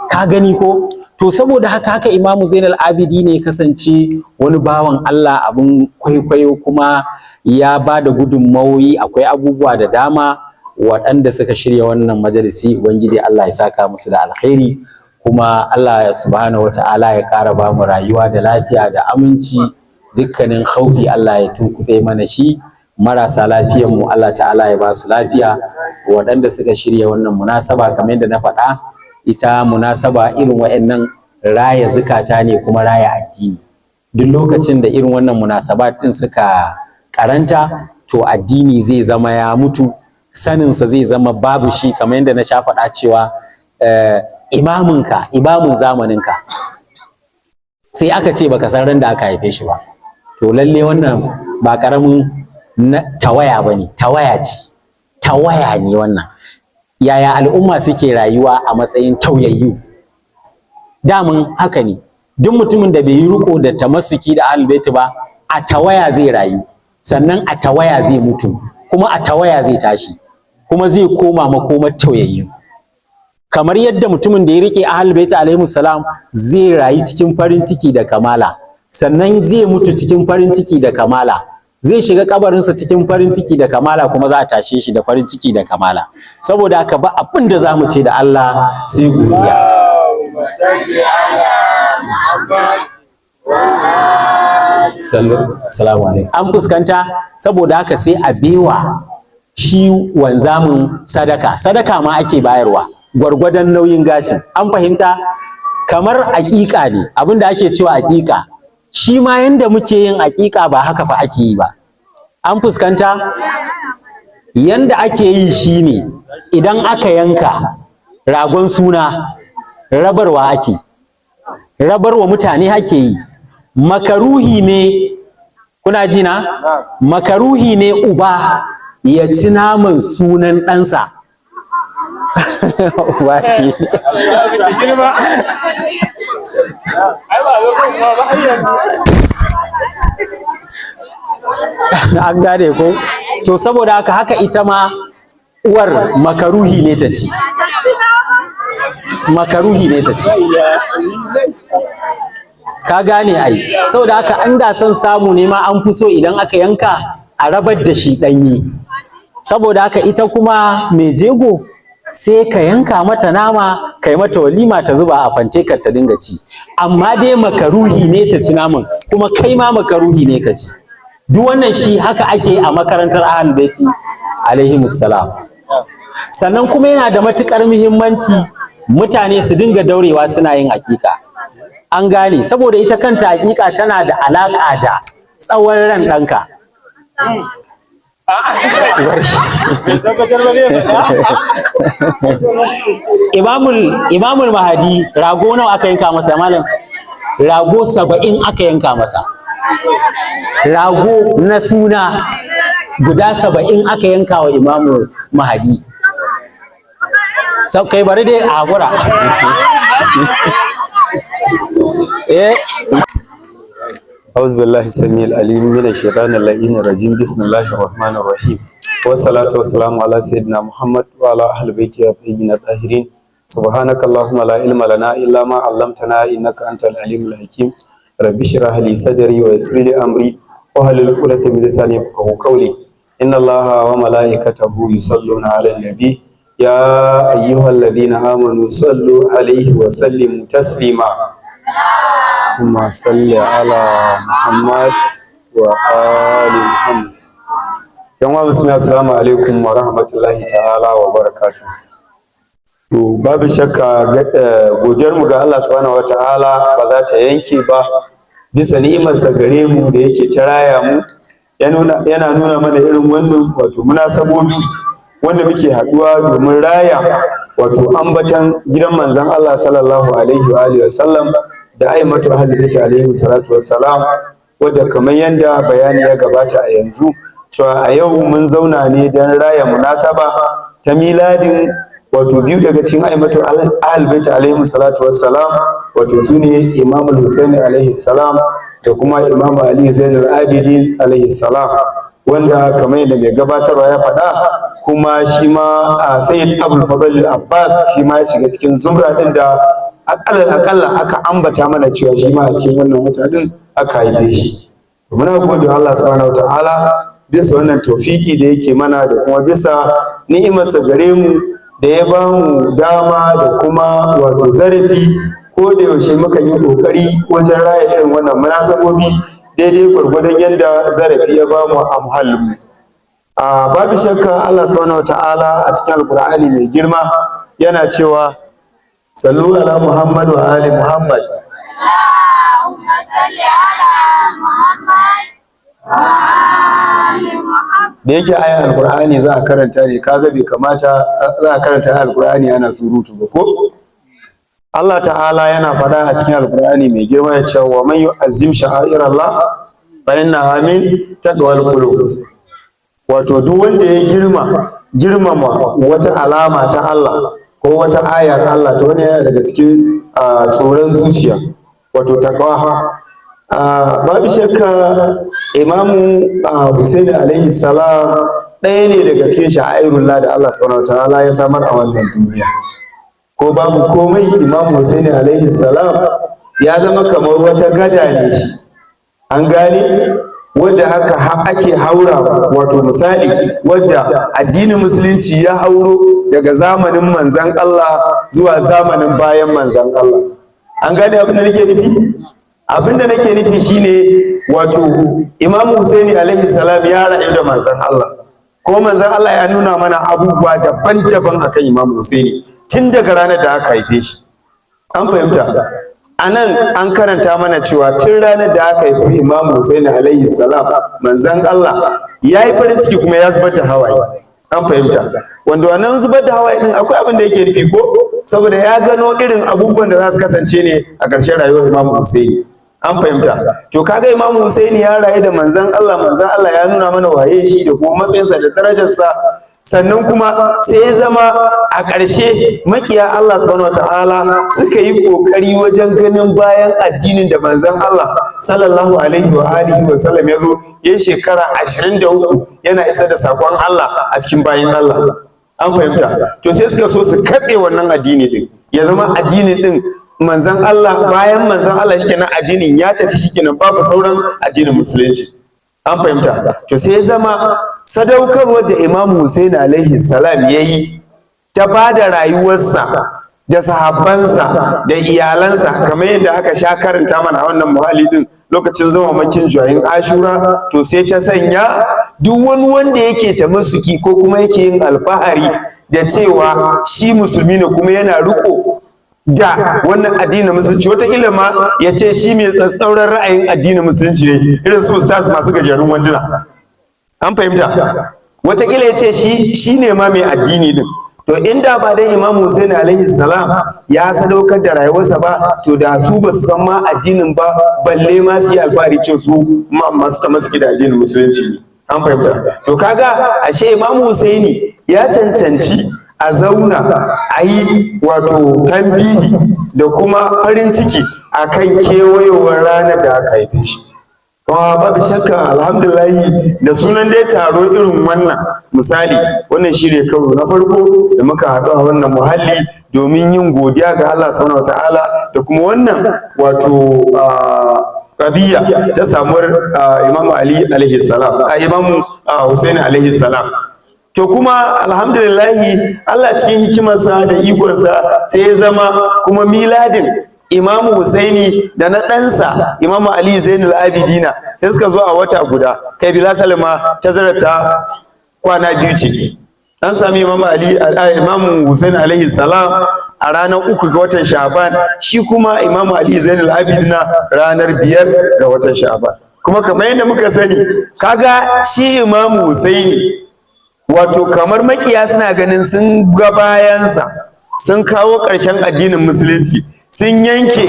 Ka gani ko? To saboda haka Imamu Zainul Abidina ya kasance wani bawan Allah abin kwaikwayo, kuma ya ba da gudunmawoyi. Akwai abubuwa da dama waɗanda suka shirya wannan majalisi, Ubangiji Allah ya saka musu da alkhairi, kuma Allah subhanahu wata'ala ya ƙara ba mu rayuwa da lafiya da aminci. Dukkanin khaufi Allah ya tunkuɗe mana shi. Marasa lafiyan mu Allah ta'ala ya ba su lafiya. Waɗanda suka shirya wannan munasaba, kamar yadda na faɗa, ita munasaba irin waɗannan raya zukata ne kuma raya addini. Duk lokacin da irin wannan munasabat ɗin suka karanta, to addini zai zama ya mutu, saninsa zai zama babu shi, kamar yadda na sha faɗa cewa imaminka, imamin zamaninka, sai aka ce baka san ran da aka haife shi ba. To lalle wannan ba ƙaramin tawaya ba ne, tawaya ce, tawaya ne wannan. Yaya al'umma suke rayuwa a matsayin tauyayyu? Daman haka ne, duk mutumin da bai yi riko da tamassuki da ahlul baiti ba, a tawaya zai rayu, sannan a tawaya zai mutu, kuma a tawaya zai tashi, kuma zai koma makomar tauyayyu. Kamar yadda mutumin da ya rike ahlul baiti alaihi salam zai rayu cikin farin ciki da kamala, sannan zai mutu cikin farin ciki da kamala, zai shiga kabarinsa cikin farin ciki da kamala, kuma za a tashe shi da farin ciki da kamala. Saboda haka ba abin da za mu ce da Allah sai godiya. Salamu alaikum. An fuskanta, saboda haka sai a bewa shi wanzamin sadaka, sadaka ma ake bayarwa gwargwadon nauyin gashin. An fahimta? Kamar aƙiƙa ne, abin da ake cewa aƙiƙa, shi ma yanda muke yin aƙiƙa ba haka fa ake yi ba. An fuskanta? Yanda ake yi shi ne, idan aka yanka ragon suna, rabarwa ake, rabarwa mutane ake yi. Makaruhi ne, kuna ji na? Makaruhi ne uba ya ci naman sunan ɗansa. Waki. An gane ko? To saboda haka ita ma uwar makaruhi ne ta ci. Makaruhi ne ta ci. Ka gane ai, saboda haka an da son samu ne ma an fi so idan aka yanka a rabar da shi ɗanye. Saboda haka ita kuma mai jego sai ka yanka mata nama, kai mata walima ta zuba a fantekar ta dinga ci. Amma dai makaruhi ne ta ci naman, kuma kai ma makaruhi ne ka ci. Duk wannan shi haka ake a makarantar ahlul baiti alaihimus salam. Sannan kuma yana da matuƙar muhimmanci mutane su dinga daurewa suna yin aƙiƙa. An gane, saboda ita kanta aƙiƙa tana da alaƙa da tsawon ran ɗanka. Imamul Mahadi rago nawa aka yanka masa malam? Rago 70 aka yanka masa. Rago na suna guda 70 aka yanka wa Imamul Mahadi. Kai bari dai a gura. أعوذ بالله السميع العليم من الشيطان اللعين الرجيم بسم الله الرحمن الرحيم والصلاة والسلام على سيدنا محمد وعلى أهل بيته الطيبين الطاهرين سبحانك اللهم لا علم لنا إلا ما علمتنا إنك أنت العليم الحكيم رب اشرح لي صدري ويسر لي أمري واحلل عقدة من لساني يفقهوا قولي إن الله وملائكته يصلون على النبي يا أيها الذين آمنوا صلوا عليه وسلموا تسليما اللهم صل على محمد وآل محمد. Jama'a musulmi assalamu alaikum wa rahmatullahi ta'ala wa barakatuh. To babu shakka godiyar mu ga Allah subhanahu wa ta'ala ba za ta yanke ba bisa ni'imarsa gare mu da yake ta raya mu, yana nuna mana irin wannan wato munasabobi wanda muke haɗuwa domin raya wato ambatan gidan manzon Allah sallallahu alaihi wa alihi wa sallam da aimatu ahlul bait alaihi salatu wassalam, wadda kamar yanda bayani ya gabata a yanzu cewa a yau mun zauna ne don raya munasaba ta miladin wato biyu daga cikin aimatu ahlul bait alaihi salatu wassalam, wato sune Imam Hussein alaihi salam da kuma Imam Ali Zainul Abidin alaihi salam, wanda kamar yadda mai gabatarwa ya faɗa kuma shi ma Sayyid Abul Fadl Abbas shi ma ya shiga cikin zumra din da akalla aka ambata mana cewa shi ma a cikin wannan mutanen aka haife shi. Muna gode Allah subhanahu wataala bisa wannan tawfiki da yake mana da kuma bisa ni'imarsa gare mu da ya ba mu dama da kuma wato zarafi ko da yaushe muka yi kokari wajen raya irin wannan munasabobi daidai gwargwadon yadda zarafi ya ba mu a muhallinmu. Babu shakka Allah subhanahu wataala a cikin alkur'ani mai girma yana cewa sallu ala Muhammad wa ali Muhammad. Allahumma salli ala Muhammad wa ali Muhammad. Da yake ayar alkur'ani za a karanta ne, kaga bai kamata za a karanta ayar alkur'ani ana surutu ba ko? Allah ta'ala yana faɗa a cikin alkur'ani mai girma ya ce wa man yu'azzim sha'airallah fa innaha min taqwal qulub. Wato duk wanda ya girmama wata alama ta Allah ko wata ayar Allah, to wani yana daga cikin tsoron zuciya, wato taqwa. Babu shakka Imamu Husaini alaihi salam ɗaya ne daga cikin sha'airullah da Allah subhanahu wataala ya samar a wannan duniya. Ko babu komai, Imamu Husaini alaihi salam ya zama kamar wata gada ne shi, an gane, wadda ake haurawa. Wato misali, wadda addinin musulunci ya hauro daga zamanin manzan Allah zuwa zamanin bayan manzan Allah. An gane abin da nake nufi? Abin da nake nufi shine, wato Imamu Husaini alaihi salam ya rayu da manzan Allah, ko manzan Allah ya nuna mana abubuwa daban-daban akan Imamu Husaini tun daga ranar da aka haife shi. An fahimta? A nan an karanta mana cewa tun ranar da aka haifi Imamu Husaini alaihi salam, manzan Allah ya yi farin ciki kuma ya zubar da hawaye. An fahimta? Wanda wannan zubar da hawaye din akwai abin da yake nufi ko? Saboda ya gano irin abubuwan da za su kasance ne a ƙarshen rayuwar Imamu Husaini. An fahimta? To kaga Imamu Husaini ya rayu da manzan Allah ya nuna mana waye shi da kuma matsayinsa da darajarsa. Sannan kuma sai ya zama a ƙarshe makiya Allah subhanahu wataala suka yi ƙoƙari wajen ganin bayan addinin da manzon Allah sallallahu alaihi wa alihi wa sallam ya zo ya yi shekara 23 yana isa da saƙon Allah a cikin bayin Allah. An fahimta? To sai suka so su katse wannan addini din, ya zama addinin din manzon Allah, bayan manzon Allah shikenan addinin ya tafi, shikenan babu sauran addinin musulunci. An fahimta? To sai ya zama sadaukarwar da Imamu Husaini alaihi salam ya yi ta ba da rayuwarsa da sahabbansa da iyalansa, kamar yadda aka sha karanta mana a wannan muhalli din lokacin zamamakin juyayin Ashura, to sai ta sanya duk wani wanda yake tamassuki ko kuma yake yin alfahari da cewa shi musulmi ne kuma yana riko da wannan addinin musulunci, wataƙila ma ya ce shi mai tsatsauran ra'ayin addinin musulunci ne, irin su ustaz masu gajerun wanduna. An fahimta? Wataƙila ya ce shi ne ma mai addini din. To inda ba dai Imamu Husaini alaihi salam ya sadaukar da rayuwarsa ba, to da su ba su san ma addinin ba, balle ma su yi alfahari ce su masu tamassuki da addinin musulunci ne. An fahimta? To kaga ashe Imamu Husaini ya cancanci a zauna a yi wato tambihi da kuma farin ciki akan kewayowar ranar da aka haife shi. Kuma babu shakka alhamdulillahi da sunan dai taro irin wannan, misali wannan shi ne karo na farko da muka haɗu a wannan muhalli domin yin godiya ga Allah subhanahu wataala da kuma wannan wato qadiyya ta samuwar Imamu Ali alaihi salam, Imamu Husaini alaihi salam. To kuma alhamdulillahi Allah cikin hikimarsa da ikonsa sai ya zama kuma miladin Imamu Husaini da na ɗansa Imamu Ali Zainul Abidina sai suka zo a wata guda, kai bila salma tazarata kwana biyu ce. An sami Imamu Husaini alaihi salam a ranar 3 ga watan Sha'ban, shi kuma Imamu Ali Zainul Abidina ranar 5 ga watan Sha'ban. Kuma kamar yadda muka sani, kaga shi Imamu Husaini wato kamar makiya suna ganin sun ga bayansa, sun kawo ƙarshen addinin musulunci, sun yanke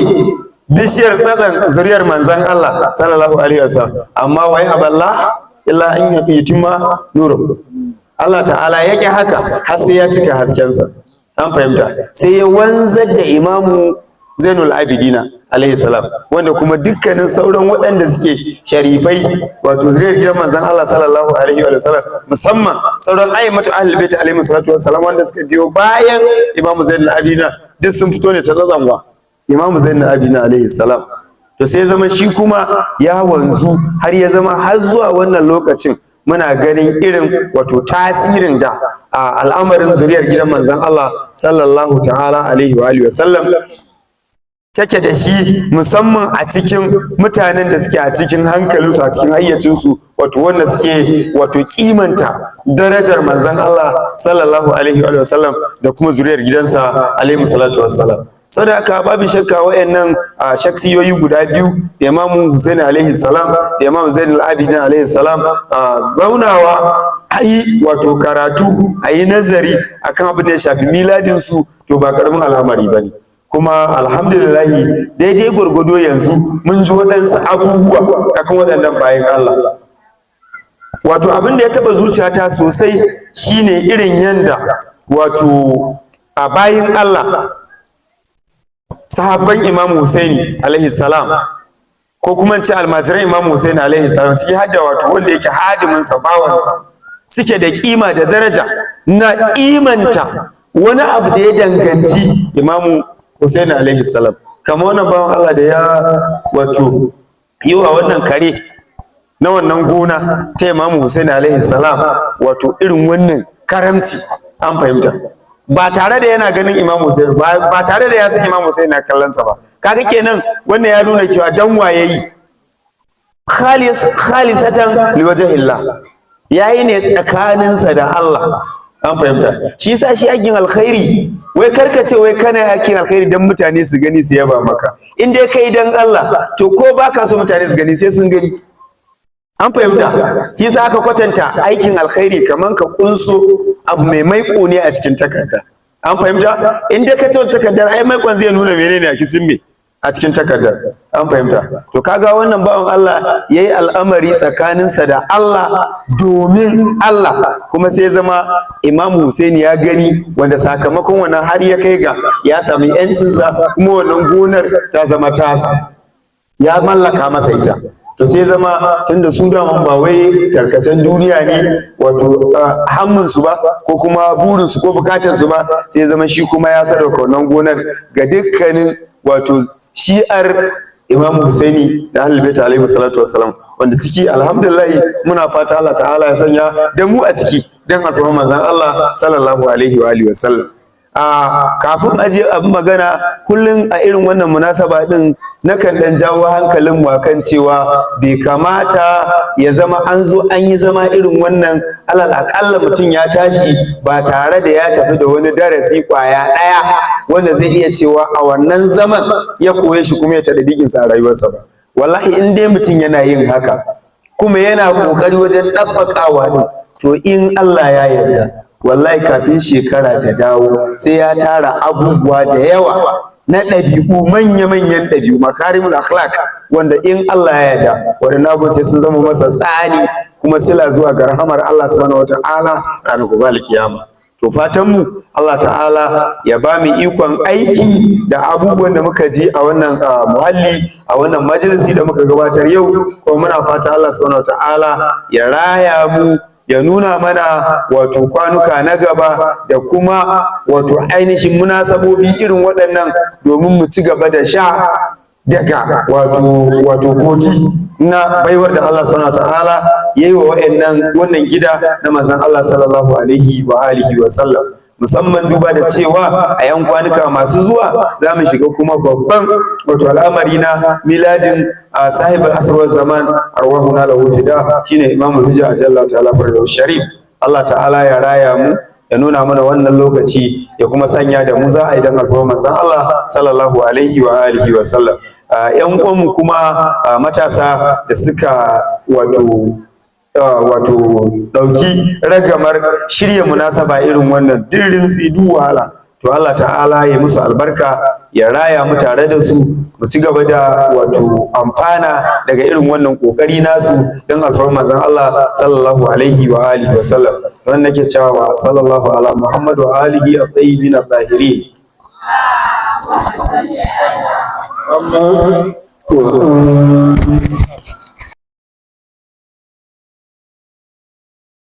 bishiyar tsatsan zuriyar manzan Allah sallallahu alaihi wasallam, amma wai aballah illa an yatima nuru. Allah ta'ala yake haka har sai ya cika haskensa. An fahimta? Sai ya wanzar da Imamu Zainul Abidina alaihi salam, wanda kuma dukkanin sauran waɗanda suke sharifai wato zuriyar gidan manzon Allah sallallahu alaihi wa sallam, musamman sauran ayyamatu ahlul bait alaihi salatu wassalam wanda suka biyo bayan Imamu Zainul Abidina, duk sun fito ne ta tsatsanwa Imamu Zainul Abidina alaihi salam. To sai zama shi kuma ya wanzu har ya zama har zuwa wannan lokacin muna ganin irin wato tasirin da al'amarin zuriyar gidan manzon Allah sallallahu ta'ala alaihi wa sallam take da shi, musamman a cikin mutanen da suke a cikin hankalinsu, a cikin hayyacinsu, wato wanda suke wato kimanta darajar manzon Allah sallallahu alaihi wa sallam da kuma zuriyar gidansa alaihi salatu wassalam. Saboda haka babu shakka wayannan shaksiyoyi guda biyu, da Imamu Husaini alaihi salam da Imamu Zainul Abidin alaihi salam, zaunawa ayi wato karatu, ayi nazari akan abin da ya shafi miladinsu, to ba karamin al'amari bane. kuma alhamdulillahi daidai gwargwado yanzu mun ji waɗansu abubuwa akan waɗannan bayan Allah. Wato abin da ya taɓa zuciyata sosai shine irin yanda wato a bayan Allah sahabban Imam Husaini alaihi salam ko kuma ce almajiran Imam Husaini alaihi salam ciki har da wato wanda yake hadiminsa bawansa suke da kima da daraja na kimanta wani abu da ya danganci Imam Husaini alaihi salam, kamar wannan bawan Allah da ya wato yi wa wannan kare na wannan gona ta Imam Husaini alaihi salam wato irin wannan karamci, an fahimta, ba tare da yana ganin Imam Husaini ba tare da ya san Imam Husaini na kallon sa ba. Kaga kenan wannan ya nuna cewa dan waye yi khalisatan liwajhillah, yayi ne tsakaninsa da Allah, an fahimta. Shi yasa shi aikin alkhairi wai karkace wai kana aikin alkhairi dan mutane su gani su yaba maka, in dai kai dan Allah to ko baka so mutane su gani sai sun gani, an fahimta. Shi yasa aka kwatanta aikin alkhairi kaman ka kunso abu mai maiko ne a cikin takarda, an fahimta. In dai ka tawo takardar ai maikon zai nuna menene a cikin me a cikin takardar, an fahimta. To kaga wannan bawan Allah yayi al'amari tsakaninsa da Allah domin Allah, kuma sai zama Imam Husaini ya gani, wanda sakamakon wannan har ya kai ga ya samu yancinsa, kuma wannan gonar ta zama tasa, ya mallaka masa ita. To sai zama tunda su daman ba wai tarkacen duniya ne wato hamminsu ba ko kuma burinsu ko bukatarsu ba, sai zama shi kuma ya sadauka wannan gonar ga dukkanin wato shi'ar Imam Husaini da Ahlul Bait alaihi salatu wassalam, wanda ciki alhamdulillah muna fata Allah ta'ala ya sanya da mu a ciki dan alfarman manzon Allah sallallahu alaihi wa alihi wasallam. Kafin aje abin magana, kullum a irin wannan munasaba din nakan dan jawo hankalin mu akan cewa bai kamata ya zama an zo an yi zama irin wannan alal akalla mutum ya tashi ba tare da ya tafi da wani darasi kwaya ɗaya wanda zai iya cewa a wannan zaman ya koye shi kuma ya tadbiqin sa a rayuwarsa ba. Wallahi in dai mutum yana yin haka kuma yana kokari wajen dabbakawa din, to in Allah ya yarda wallahi kafin shekara ta dawo sai ya tara abubuwa da yawa na ɗabi'u, manya-manyan ɗabi'u, makarimul akhlaq, wanda in Allah ya yarda waɗannan abubuwan sai sun zama masa tsani kuma sila zuwa ga rahamar Allah subhanahu wata'ala ranar gobe alkiyama. To fatan mu Allah ta'ala ya ba mu ikon aiki da abubuwan da muka ji a wannan muhalli, a wannan majalisi da muka gabatar yau, kuma muna fata Allah subhanahu wata'ala ya raya mu, ya nuna mana wato kwanuka na gaba da kuma wato ainihin munasabobi irin waɗannan domin mu ci gaba da sha daga wato kogi na baiwar da Allah subhanahu ta'ala yayi wa wannan gida na manzon Allah sallallahu alaihi wa alihi wa sallam, musamman duba da cewa a yan kwanuka masu zuwa za mu shiga kuma babban wato al'amari na miladin sahibul asr wa zaman arwahuna lahu fida, shine Imamul Hujja ajalla ta'ala fardaus sharif. Allah ta'ala ya raya mu, ya nuna mana wannan lokaci, ya kuma sanya da mu za a yi dan alfarman manzon Allah sallallahu alaihi wa alihi wa sallam. Yan uwanmu kuma matasa da suka wato ɗauki ragamar shirya munasaba irin wannan dirin tsidu wahala, to Allah ta'ala ya musu albarka, ya raya mu tare da su, mu ci gaba da wato amfana daga irin wannan kokari nasu don alfarman manzon Allah sallallahu alaihi wa alihi wa sallam. Wannan nake cewa sallallahu ala Muhammad wa alihi at-tayyibin at-tahirin.